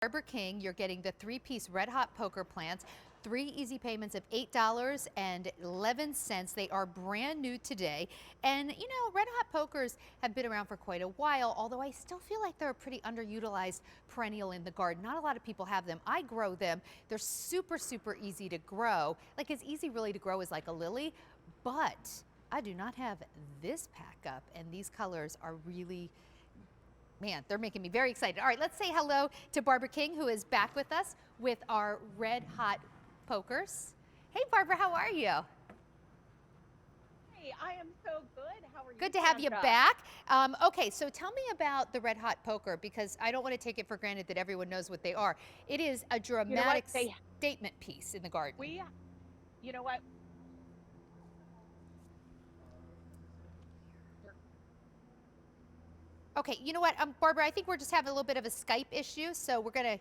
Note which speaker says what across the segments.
Speaker 1: Barber King, you're getting the 3-piece red hot poker plants, 3 easy payments of $8.11. They are brand new today. And you know, red hot pokers have been around for quite a while, although I still feel like they're a pretty underutilized perennial in the garden. Not a lot of people have them. I grow them. They're super, super easy to grow. Like as easy really to grow as like a lily, but I do not have this pack up, and these colors are really, man, they're making me very excited. All right, let's say hello to Barbara King, who is back with us with our red hot pokers. Hey, Barbara, how are you?
Speaker 2: Hey, I am so good. How are you,
Speaker 1: Good to have you
Speaker 2: Sandra?
Speaker 1: back. Okay, so tell me about the red hot poker, because I don't want to take it for granted that everyone knows what they are. It is a
Speaker 2: You know what?
Speaker 1: dramatic statement piece in the garden.
Speaker 2: We, you know what?
Speaker 1: Okay, you know what, Barbara, I think we're just having a little bit of a Skype issue, so we're gonna,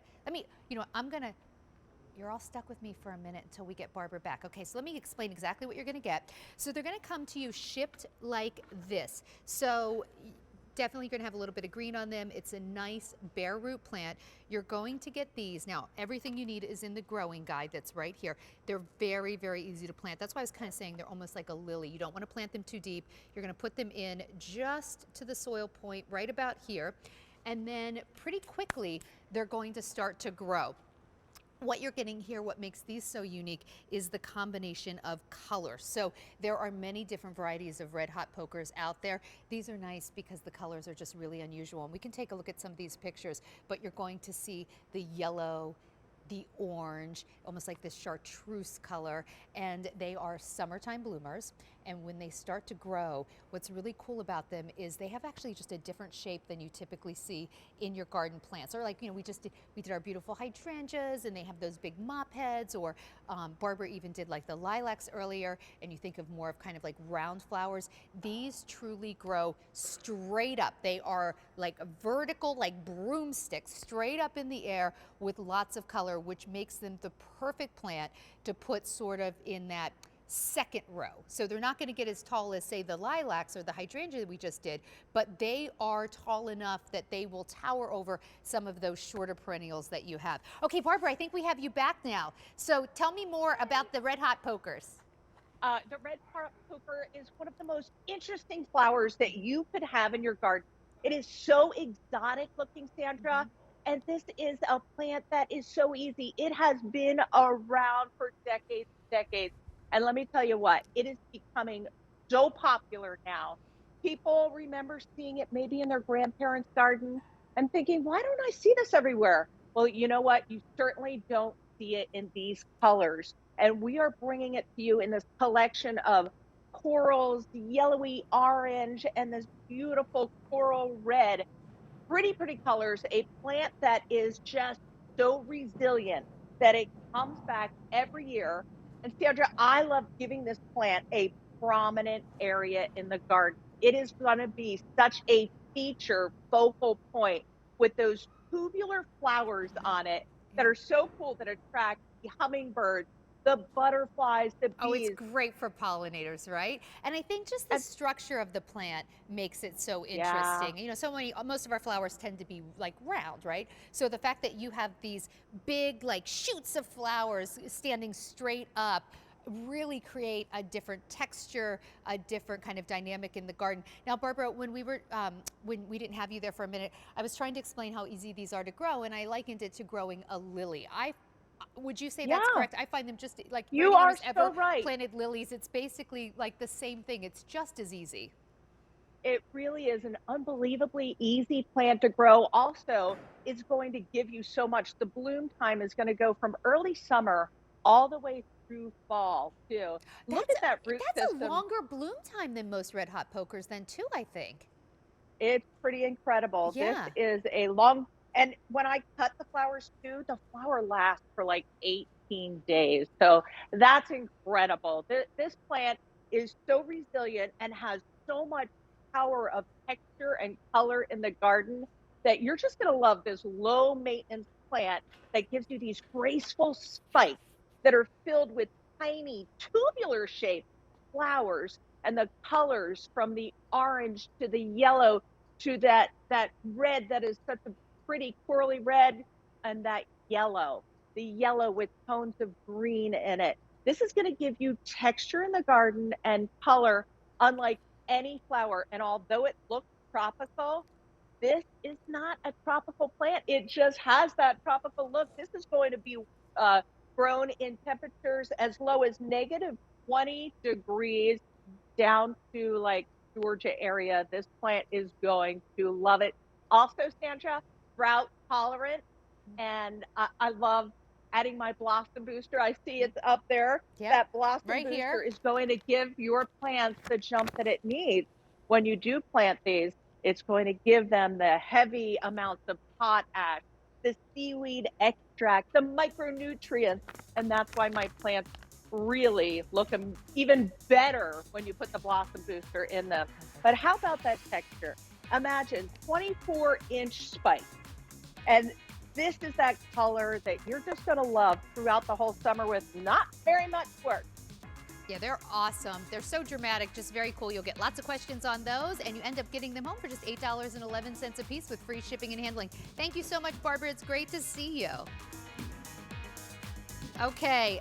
Speaker 1: you're all stuck with me for a minute until we get Barbara back. Okay, so let me explain exactly what you're gonna get. So they're gonna come to you shipped like this. So definitely gonna have a little bit of green on them. It's a nice bare root plant. You're going to get these. Now, everything you need is in the growing guide that's right here. They're very, very easy to plant. That's why I was kind of saying they're almost like a lily. You don't wanna plant them too deep. You're gonna put them in just to the soil point right about here. And then pretty quickly, they're going to start to grow. What you're getting here, what makes these so unique, is the combination of color. So there are many different varieties of red hot pokers out there. These are nice because the colors are just really unusual. And we can take a look at some of these pictures, but you're going to see the yellow, the orange, almost like this chartreuse color, and they are summertime bloomers. And when they start to grow, what's really cool about them is they have actually just a different shape than you typically see in your garden plants. Or like, you know, we did our beautiful hydrangeas, and they have those big mop heads, or Barbara even did like the lilacs earlier, and you think of more of kind of like round flowers. These truly grow straight up. They are like vertical, like broomsticks, straight up in the air with lots of color, which makes them the perfect plant to put sort of in that second row. So they're not going to get as tall as, say, the lilacs or the hydrangea we just did, but they are tall enough that they will tower over some of those shorter perennials that you have. Okay, Barbara, I think we have you back now. So tell me more about the red hot pokers.
Speaker 2: The red poker is one of the most interesting flowers that you could have in your garden. It is so exotic looking, Sandra. And this is a plant that is so easy. It has been around for decades, decades. And let me tell you what, it is becoming so popular now. People remember seeing it maybe in their grandparents' garden and thinking, why don't I see this everywhere? Well, you know what? You certainly don't see it in these colors. And we are bringing it to you in this collection of corals, yellowy orange, and this beautiful coral red. Pretty, pretty colors. A plant that is just so resilient that it comes back every year. And Sandra, I love giving this plant a prominent area in the garden. It is going to be such a feature focal point with those tubular flowers on it that are so cool that attract the hummingbirds, the butterflies, the
Speaker 1: Oh, it's
Speaker 2: bees.
Speaker 1: great for pollinators, right? And I think just the
Speaker 2: And
Speaker 1: structure of the plant makes it so
Speaker 2: yeah,
Speaker 1: interesting. You know, most of our flowers tend to be like round, right? So the fact that you have these big like shoots of flowers standing straight up really create a different texture, a different kind of dynamic in the garden. Now, Barbara, when we didn't have you there for a minute, I was trying to explain how easy these are to grow, and I likened it to growing a lily. Would you say that's
Speaker 2: yeah,
Speaker 1: correct? I find them just like for
Speaker 2: you
Speaker 1: anyone
Speaker 2: are
Speaker 1: who's ever
Speaker 2: so right.
Speaker 1: planted lilies, it's basically like the same thing. It's just as easy.
Speaker 2: It really is an unbelievably easy plant to grow. Also, it's going to give you so much. The bloom time is going to go from early summer all the way through fall, too. Look
Speaker 1: That's
Speaker 2: at that root
Speaker 1: that's a
Speaker 2: system.
Speaker 1: longer bloom time than most red hot pokers then too, I think.
Speaker 2: It's pretty incredible. This
Speaker 1: Yeah.
Speaker 2: is a long, and when I cut the flowers too, the flower lasts for like 18 days. So that's incredible. This plant is so resilient and has so much power of texture and color in the garden that you're just going to love this low maintenance plant that gives you these graceful spikes that are filled with tiny tubular shaped flowers, and the colors from the orange to the yellow to that red that is such a pretty corally red. and that yellow, the yellow with tones of green in it. This is going to give you texture in the garden and color unlike any flower. And although it looks tropical, this is not a tropical plant. It just has that tropical look. This is going to be uh, grown in temperatures as low as negative 20 degrees down to like Georgia area. This plant is going to love it. Also, Sandra, drought tolerant, and I love adding my blossom booster. I see it's up there.
Speaker 1: Yep,
Speaker 2: That blossom
Speaker 1: right
Speaker 2: booster
Speaker 1: here.
Speaker 2: is going to give your plants the jump that it needs. When you do plant these, it's going to give them the heavy amounts of potash, the seaweed extract, the micronutrients, and that's why my plants really look even better when you put the blossom booster in them. But how about that texture? Imagine 24-inch spikes. And this is that color that you're just going to love throughout the whole summer with not very much work.
Speaker 1: Yeah, they're awesome. They're so dramatic, just very cool. You'll get lots of questions on those, and you end up getting them home for just $8.11 a piece with free shipping and handling. Thank you so much, Barbara. It's great to see you. Okay,